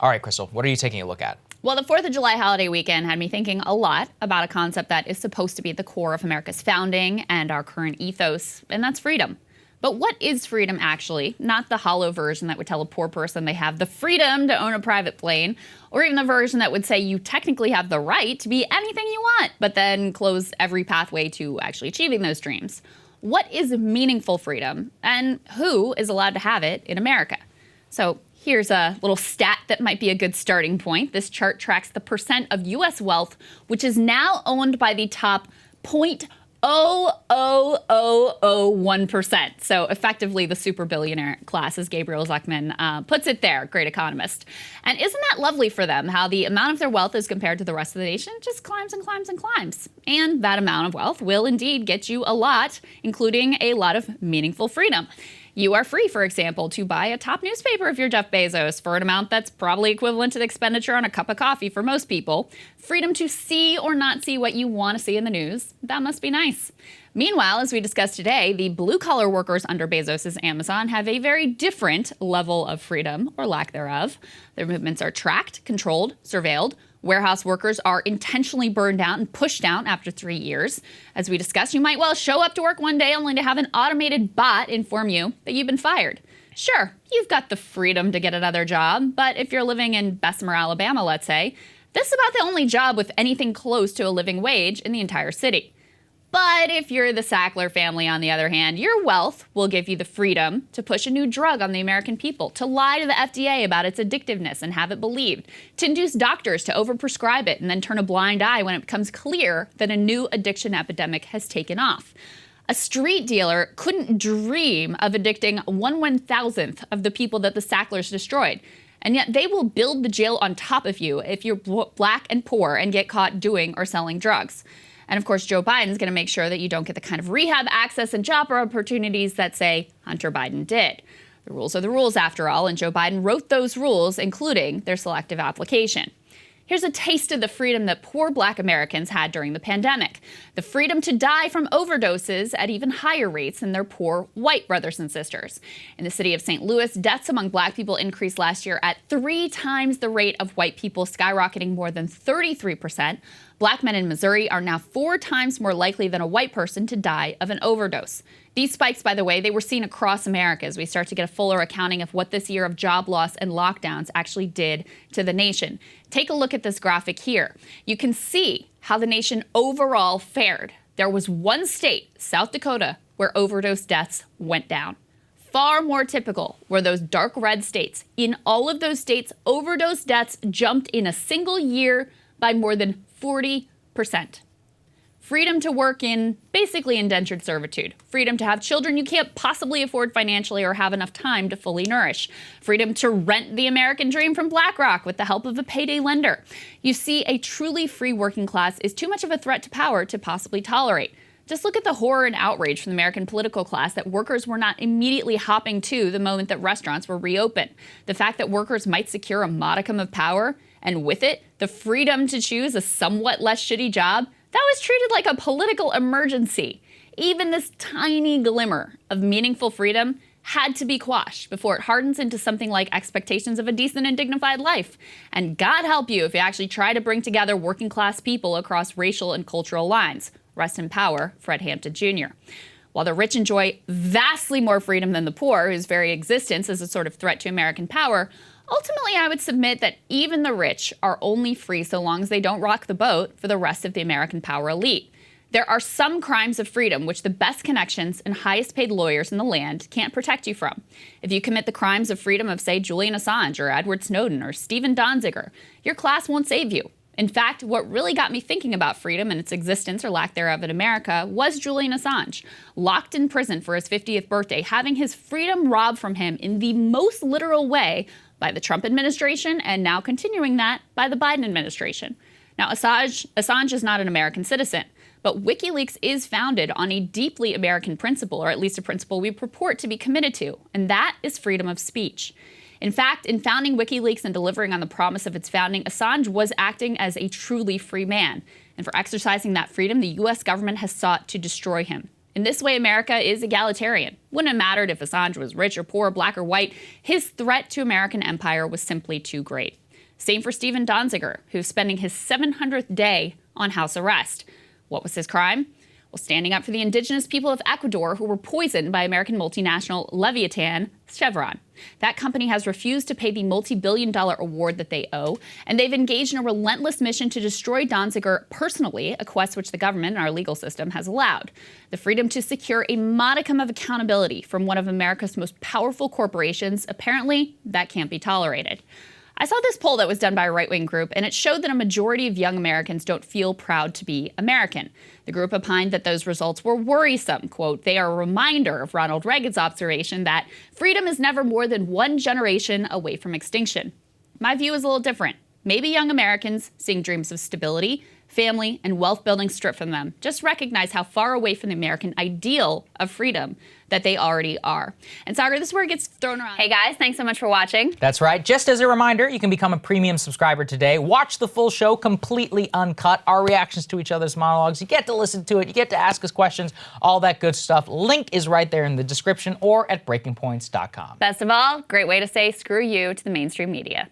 All right, Krystal, what are you taking a look at? Well, the 4th of July holiday weekend had me thinking a lot about a concept that is supposed to be at the core of America's founding and our current ethos, and that's freedom. But what is freedom actually? Not the hollow version that would tell a poor person they have the freedom to own a private plane, or even the version that would say you technically have the right to be anything you want, but then close every pathway to actually achieving those dreams. What is meaningful freedom, and who is allowed to have it in America? So here's a little stat that might be a good starting point. This chart tracks the percent of U.S. wealth which is now owned by the top 0.00001%. So effectively the super billionaire class, as Gabriel Zuckman puts it there, great economist. And isn't that lovely for them, how the amount of their wealth as compared to the rest of the nation just climbs and climbs and climbs. And that amount of wealth will indeed get you a lot, including a lot of meaningful freedom. You are free, for example, to buy a top newspaper if you're Jeff Bezos for an amount that's probably equivalent to the expenditure on a cup of coffee for most people. Freedom to see or not see what you want to see in the news. That must be nice. Meanwhile, as we discussed today, the blue-collar workers under Bezos' Amazon have a very different level of freedom, or lack thereof. Their movements are tracked, controlled, surveilled. Warehouse workers are intentionally burned out and pushed out after 3 years. As we discussed, you might well show up to work one day only to have an automated bot inform you that you've been fired. Sure, you've got the freedom to get another job, but if you're living in Bessemer, Alabama, let's say, this is about the only job with anything close to a living wage in the entire city. But if you're the Sackler family, on the other hand, your wealth will give you the freedom to push a new drug on the American people, to lie to the FDA about its addictiveness and have it believed, to induce doctors to overprescribe it and then turn a blind eye when it becomes clear that a new addiction epidemic has taken off. A street dealer couldn't dream of addicting 1/1000th of the people that the Sacklers destroyed. And yet they will build the jail on top of you if you're black and poor and get caught doing or selling drugs. And of course, Joe Biden's going to make sure that you don't get the kind of rehab access and job opportunities that, say, Hunter Biden did. The rules are the rules, after all, and Joe Biden wrote those rules, including their selective application. Here's a taste of the freedom that poor black Americans had during the pandemic. The freedom to die from overdoses at even higher rates than their poor white brothers and sisters. In the city of St. Louis, deaths among black people increased last year at 3 times the rate of white people, skyrocketing more than 33%. Black men in Missouri are now 4 times more likely than a white person to die of an overdose. These spikes, by the way, they were seen across America as we start to get a fuller accounting of what this year of job loss and lockdowns actually did to the nation. Take a look at this graphic here. You can see how the nation overall fared. There was one state, South Dakota, where overdose deaths went down. Far more typical were those dark red states. In all of those states, overdose deaths jumped in a single year by more than 40%. Freedom to work in basically indentured servitude. Freedom to have children you can't possibly afford financially or have enough time to fully nourish. Freedom to rent the American dream from BlackRock with the help of a payday lender. You see, a truly free working class is too much of a threat to power to possibly tolerate. Just look at the horror and outrage from the American political class that workers were not immediately hopping to the moment that restaurants were reopened. The fact that workers might secure a modicum of power, and with it, the freedom to choose a somewhat less shitty job, that was treated like a political emergency. Even this tiny glimmer of meaningful freedom had to be quashed before it hardens into something like expectations of a decent and dignified life. And God help you if you actually try to bring together working class people across racial and cultural lines. Rest in power, Fred Hampton Jr. While the rich enjoy vastly more freedom than the poor, whose very existence is a sort of threat to American power, ultimately, I would submit that even the rich are only free so long as they don't rock the boat for the rest of the American power elite. There are some crimes of freedom which the best connections and highest paid lawyers in the land can't protect you from. If you commit the crimes of freedom of, say, Julian Assange or Edward Snowden or Stephen Donziger, your class won't save you. In fact, what really got me thinking about freedom and its existence or lack thereof in America was Julian Assange, locked in prison for his 50th birthday, having his freedom robbed from him in the most literal way by the Trump administration, and now continuing that by the Biden administration. Now, Assange is not an American citizen, but WikiLeaks is founded on a deeply American principle, or at least a principle we purport to be committed to, and that is freedom of speech. In fact, in founding WikiLeaks and delivering on the promise of its founding, Assange was acting as a truly free man. And for exercising that freedom, the U.S. government has sought to destroy him. In this way, America is egalitarian. Wouldn't have mattered if Assange was rich or poor, black or white. His threat to American empire was simply too great. Same for Steven Donziger, who's spending his 700th day on house arrest. What was his crime? Well, standing up for the indigenous people of Ecuador who were poisoned by American multinational Leviathan, Chevron. That company has refused to pay the multi-billion-dollar award that they owe, and they've engaged in a relentless mission to destroy Donziger personally, a quest which the government and our legal system has allowed. The freedom to secure a modicum of accountability from one of America's most powerful corporations, apparently that can't be tolerated. I saw this poll that was done by a right-wing group, and it showed that a majority of young Americans don't feel proud to be American. The group opined that those results were worrisome. Quote, they are a reminder of Ronald Reagan's observation that freedom is never more than one generation away from extinction. My view is a little different. Maybe young Americans, seeing dreams of stability, family, and wealth building stripped from them, just recognize how far away from the American ideal of freedom that they already are. And Sagar, this is where it gets thrown around. Hey guys, thanks so much for watching. That's right. Just as a reminder, you can become a premium subscriber today. Watch the full show completely uncut, our reactions to each other's monologues. You get to listen to it. You get to ask us questions, all that good stuff. Link is right there in the description or at breakingpoints.com. Best of all, great way to say screw you to the mainstream media.